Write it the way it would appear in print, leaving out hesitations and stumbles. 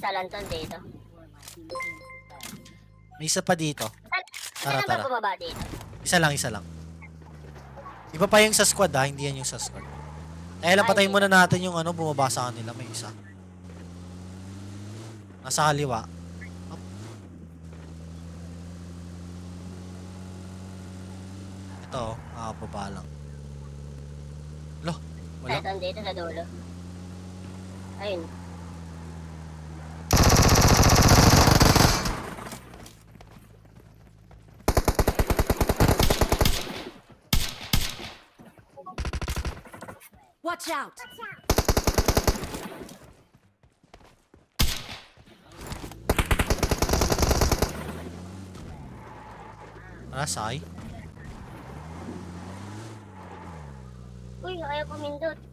Isa lang to dito. May isa pa dito. Tara, Saan tara. ba bumaba dito? Isa lang, isa lang. Iba pa yung sa squad ha, hindi yan yung sa squad. Kaya lang patayin muna natin yung ano, bumaba sa kanila. May isa. Nasa kaliwa. Up. Ito, baba lang. Lo, wala. Ito dito sa dulo. Ayun. Watch out! Nasay? Uy, ayaw pumindot.